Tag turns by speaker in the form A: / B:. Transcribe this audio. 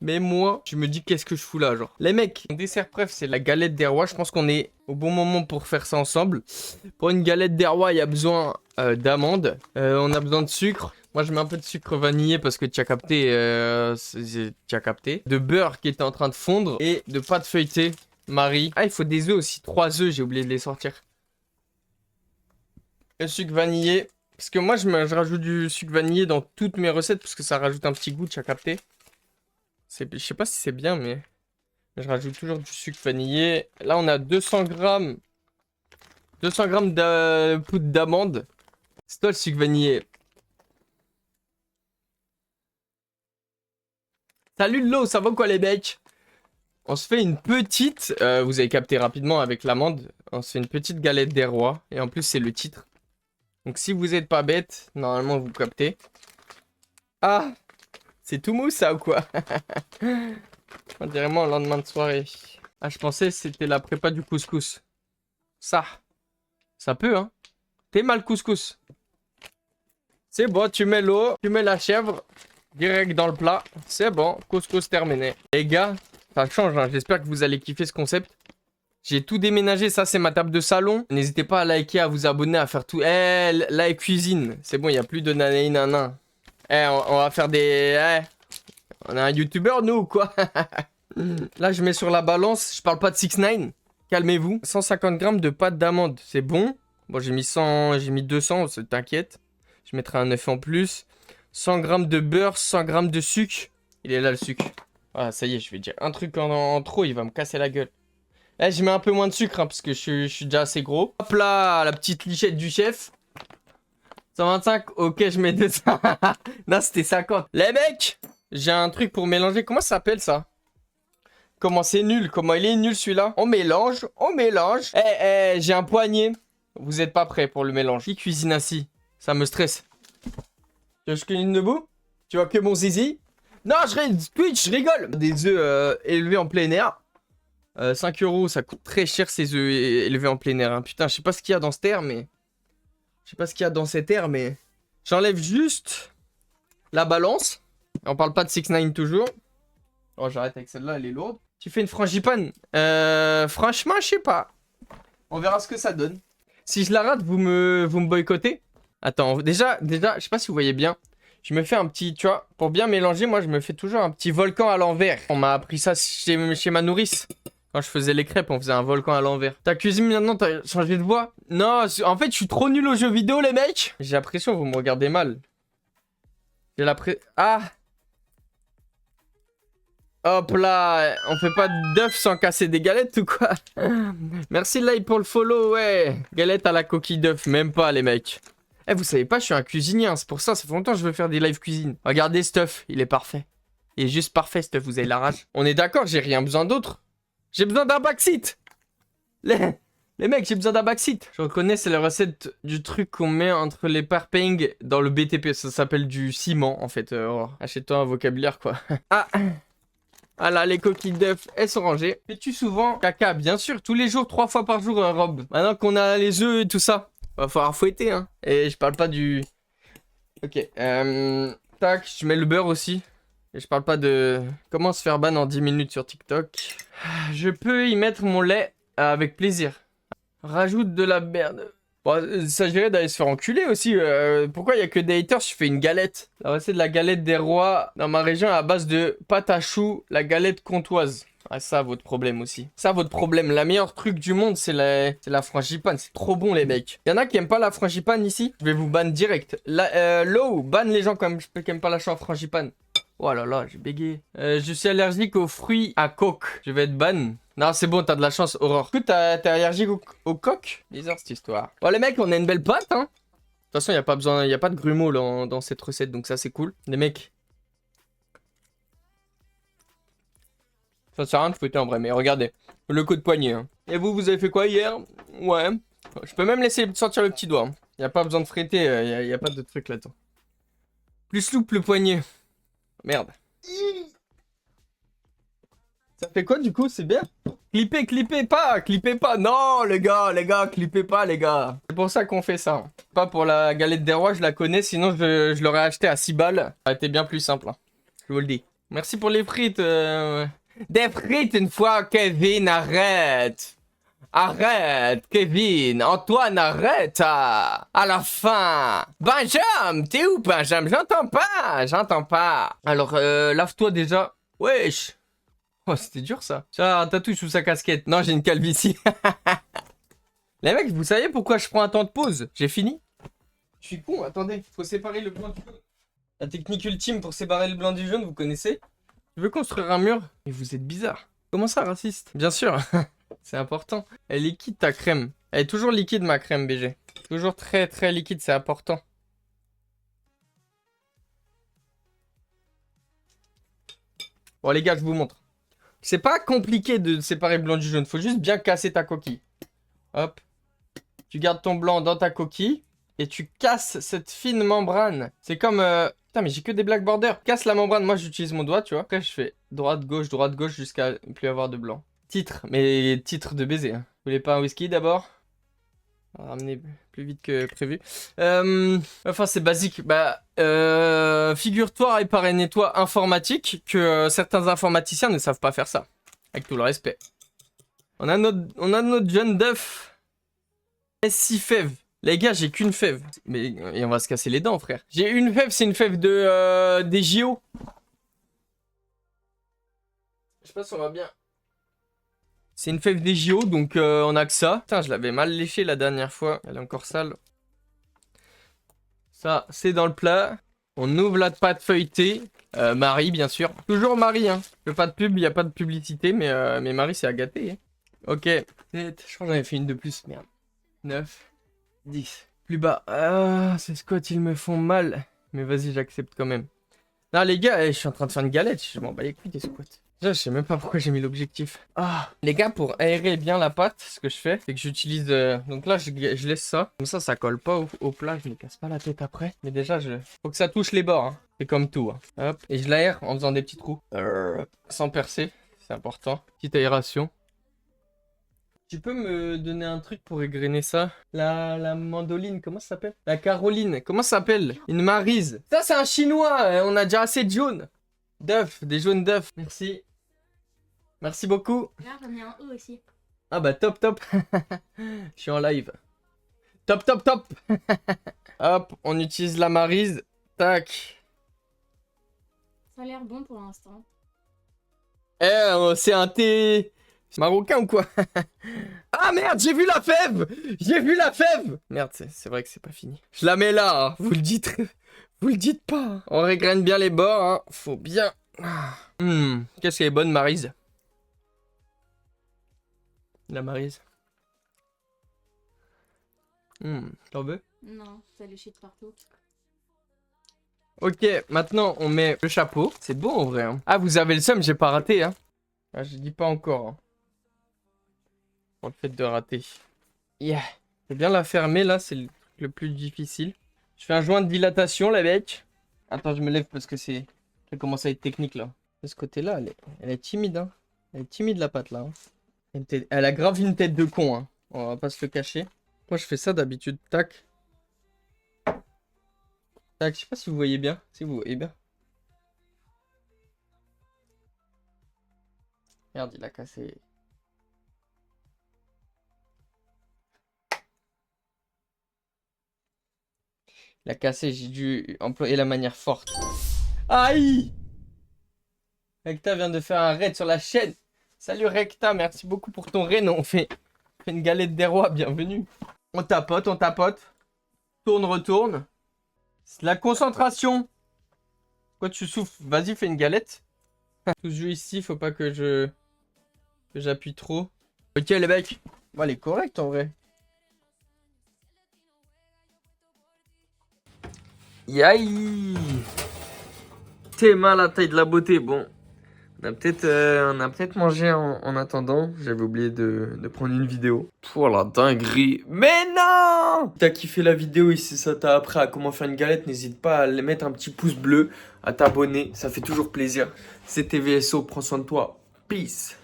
A: Mais moi, je me dis qu'est-ce que je fous là, genre. Les mecs, mon dessert préf, c'est la galette des rois. Je pense qu'on est au bon moment pour faire ça ensemble. Pour une galette des rois, il y a besoin d'amandes. On a besoin de sucre. Moi, je mets un peu de sucre vanillé parce que tu as capté. Tu as capté. De beurre qui était en train de fondre. Et de pâte feuilletée, Marie. Ah, il faut des œufs aussi. 3 œufs, j'ai oublié de les sortir. Le sucre vanillé. Parce que moi, je rajoute du sucre vanillé dans toutes mes recettes parce que ça rajoute un petit goût, tu as capté. Je sais pas si c'est bien, mais je rajoute toujours du sucre vanillé. Là, on a 200 grammes de poudre d'amande. C'est toi le sucre vanillé. Salut Lo, ça va quoi les mecs? On se fait une petite, vous avez capté rapidement avec l'amande, on se fait une petite galette des rois. Et en plus, c'est le titre. Donc si vous êtes pas bête, normalement vous captez. Ah, c'est tout mou ça ou quoi? On dirait moi au lendemain de soirée. Ah, je pensais que c'était la prépa du couscous. Ça peut, hein. T'es mal couscous. C'est bon, tu mets l'eau, tu mets la chèvre, direct dans le plat. C'est bon, couscous terminé. Les gars, ça change, hein. J'espère que vous allez kiffer ce concept. J'ai tout déménagé, ça c'est ma table de salon. N'hésitez pas à liker, à vous abonner, à faire tout. Eh, la cuisine. C'est bon, il n'y a plus de nanani nanan. Eh, on va faire des... on est un youtubeur nous ou quoi? Là, je mets sur la balance. Je parle pas de 6ix9ine. Calmez-vous. 150 grammes de pâte d'amande. C'est bon. Bon, j'ai mis 100, j'ai mis 200. T'inquiète. Je mettrai un œuf en plus. 100 grammes de beurre, 100 grammes de sucre. Il est là le sucre. Ah, ça y est, je vais dire un truc en trop. Il va me casser la gueule. Eh, je mets un peu moins de sucre hein, parce que je suis déjà assez gros. Hop là, la petite lichette du chef. 125. Ok, je mets 200. Non, c'était 50. Les mecs, j'ai un truc pour mélanger. Comment ça s'appelle ça? Comment c'est nul? Comment il est nul celui-là? On mélange, on mélange. Eh, j'ai un poignet. Vous êtes pas prêts pour le mélange. Qui cuisine ainsi? Ça me stresse. Tu veux que je cuisine debout? Tu vois que mon zizi? Non, je rigole. Des œufs élevés en plein air. 5 €, ça coûte très cher ces œufs élevés en plein air. Hein. Putain, je sais pas ce qu'il y a dans cette air, mais... Je sais pas ce qu'il y a dans cette air, mais... J'enlève juste la balance. On parle pas de 6ix9ine toujours. Oh, j'arrête avec celle-là, elle est lourde. Tu fais une frangipane? Franchement, je sais pas. On verra ce que ça donne. Si je la rate, vous me boycottez? Attends, déjà, je sais pas si vous voyez bien. Je me fais un petit, tu vois, pour bien mélanger, moi, je me fais toujours un petit volcan à l'envers. On m'a appris ça chez ma nourrice. Quand je faisais les crêpes, on faisait un volcan à l'envers. Ta cuisine, maintenant, t'as changé de voix? Non, en fait, je suis trop nul aux jeux vidéo, les mecs. J'ai l'impression que vous me regardez mal. J'ai l'impression... Ah! Hop là, on fait pas d'œuf sans casser des galettes ou quoi? Merci Lai pour le follow, ouais. Galette à la coquille d'œuf, même pas les mecs. Eh, vous savez pas, je suis un cuisinier, hein. C'est pour ça fait longtemps que je veux faire des live cuisine. Regardez Stuff, il est parfait. Il est juste parfait Stuff, vous avez la rage. On est d'accord, j'ai rien besoin d'autre. J'ai besoin d'un backseat. Les mecs, j'ai besoin d'un backseat. Je reconnais, c'est la recette du truc qu'on met entre les parpings dans le BTP. Ça s'appelle du ciment, en fait. Achète-toi un vocabulaire, quoi. Ah. Ah là, les coquilles d'œufs, elles sont rangées. Fais-tu souvent caca? Bien sûr, tous les jours, 3 fois par jour, Rob. Maintenant qu'on a les œufs et tout ça, va falloir fouetter, hein. Et je parle pas du... Ok, tac, je mets le beurre aussi. Et je parle pas de... Comment se faire ban en 10 minutes sur TikTok. Je peux y mettre mon lait avec plaisir. Rajoute de la merde. Bon, ça dirait d'aller se faire enculer aussi. Pourquoi il y a que des haters? Je fais une galette. La recette de la galette des rois dans ma région est à base de pâte à choux, la galette comtoise. Ah, ça, votre problème aussi. Ça, votre problème. La meilleure truc du monde, c'est la frangipane. C'est trop bon, les mecs. Il y en a qui aiment pas la frangipane ici. Je vais vous ban direct. Low, ban les gens qui aiment pas la frangipane. Oh là là, j'ai bégayé. Je suis allergique aux fruits à coque. Je vais être ban. Non, c'est bon, t'as de la chance, Aurore. Écoute, t'es allergique au coq? Bizarre cette histoire. Bon, les mecs, on a une belle pâte, hein. De toute façon, y a pas besoin, y a pas de grumeaux dans cette recette, donc ça, c'est cool. Les mecs. Ça sert à rien de fouetter en vrai, mais regardez. Le coup de poignet, hein. Et vous avez fait quoi hier? Ouais. Je peux même laisser sortir le petit doigt. Hein. Y a pas besoin de fréter, y a pas de truc là-dedans. Plus souple le poignet. Merde. Ça fait quoi du coup? C'est bien? Clippez pas. Non, les gars, clippez pas, les gars. C'est pour ça qu'on fait ça. Pas pour la galette des rois, je la connais, sinon je l'aurais acheté à 6 balles. Ça aurait été bien plus simple. Hein. Je vous le dis. Merci pour les frites. Des frites une fois, Kevin, arrête. Arrête, Kevin. Antoine, arrête. À la fin. Benjamin, t'es où, Benjamin? J'entends pas. Alors, lave-toi déjà. Wesh. Oh, c'était dur, ça. Tiens, un tatouage sous sa casquette. Non, j'ai une calvitie. Les mecs, vous savez pourquoi je prends un temps de pause? J'ai fini. Je suis con, attendez. Faut séparer le blanc du jaune. La technique ultime pour séparer le blanc du jaune, vous connaissez? Tu veux construire un mur? Mais vous êtes bizarre. Comment ça, raciste? Bien sûr. C'est important. Elle est liquide ta crème. Elle est toujours liquide ma crème BG. Toujours très très liquide, c'est important. Bon les gars, je vous montre. C'est pas compliqué de séparer le blanc du jaune. Faut juste bien casser ta coquille. Hop. Tu gardes ton blanc dans ta coquille. Et tu casses cette fine membrane. C'est comme... Putain mais j'ai que des black borders. Casse la membrane. Moi j'utilise mon doigt tu vois. Après je fais droite gauche jusqu'à ne plus avoir de blanc. Titre, mais titre de baiser. Hein. Vous voulez pas un whisky d'abord? Ramener plus vite que prévu. Enfin, c'est basique. Bah, figure-toi, épargne-toi informatique que certains informaticiens ne savent pas faire ça. Avec tout le respect. On a notre jeune d'œuf. S6 fèves. Les gars, j'ai qu'une fève. Mais et on va se casser les dents, frère. J'ai une fève, c'est une fève de des JO. Je sais pas si on va bien. C'est une fève des JO, donc on a que ça. Putain, je l'avais mal léché la dernière fois. Elle est encore sale. Ça, c'est dans le plat. On ouvre la pâte feuilletée. Marie, bien sûr. Toujours Marie, hein. Je veux pas de pub, il n'y a pas de publicité, mais Marie, c'est à gâter. Hein. Ok. Je crois que j'en avais fait une de plus, merde. 9, 10. Plus bas. Ah, ces squats, ils me font mal. Mais vas-y, j'accepte quand même. Non, les gars, je suis en train de faire une galette. Je m'en bats les couilles des squats. Déjà, je sais même pas pourquoi j'ai mis l'objectif. Ah, les gars, pour aérer bien la pâte, ce que je fais, c'est que j'utilise... Donc là, je laisse ça. Comme ça colle pas au plat. Je me casse pas la tête après. Mais déjà, faut que ça touche les bords. Hein. C'est comme tout. Hein. Hop. Et je l'aère en faisant des petits trous. Sans percer. C'est important. Petite aération. Tu peux me donner un truc pour égrener ça? La mandoline, comment ça s'appelle? La Caroline, comment ça s'appelle? Une maryse. Ça, c'est un chinois. On a déjà assez de jaunes. D'œufs, des jaunes d'œufs. Merci. Merci beaucoup.
B: Là, j'en ai un E aussi.
A: Ah bah top top. Je suis en live. Top top top. Hop, on utilise la maryse. Tac.
B: Ça a l'air bon pour l'instant.
A: C'est un thé marocain ou quoi? Ah merde, j'ai vu la fève. J'ai vu la fève. Merde, c'est vrai que c'est pas fini. Je la mets là, hein. Vous le dites. Vous le dites pas. Hein. On régrène bien les bords, hein. Faut bien. Qu'est-ce qu'elle est bonne, maryse? La maryse. T'en veux?
B: Non, ça léché de partout.
A: Ok, maintenant on met le chapeau. C'est beau en vrai. Hein. Ah, vous avez le seum, j'ai pas raté. Hein. Ah, je dis pas encore. Hein. Pour le fait de rater. Yeah. Je vais bien la fermer là, c'est le truc le plus difficile. Je fais un joint de dilatation, la mec. Attends, je me lève parce que ça commence à être technique là. De ce côté-là, elle est timide. Hein. Elle est timide la patte là. Hein. Elle a grave une tête de con. Hein. On va pas se le cacher. Moi, je fais ça d'habitude. Tac. Tac, je sais pas si vous voyez bien. Si vous voyez bien. Merde, il a cassé. Il a cassé, j'ai dû employer la manière forte. Aïe! Recta vient de faire un raid sur la chaîne. Salut Recta, merci beaucoup pour ton raid. On fait une galette des rois, bienvenue. On tapote, on tapote. Tourne, retourne. C'est la concentration. Quoi, tu souffles? Vas-y, fais une galette. Tout ce jeu ici, faut pas que j'appuie trop. Ok, les mecs. Bon, elle est correcte en vrai. Yaï! T'es mal à la taille de la beauté. Bon, on a peut-être mangé en attendant. J'avais oublié de prendre une vidéo. Pour la dinguerie. Mais non! Si t'as kiffé la vidéo et si ça t'a appris à comment faire une galette, n'hésite pas à mettre un petit pouce bleu, à t'abonner. Ça fait toujours plaisir. C'était VSO, prends soin de toi. Peace!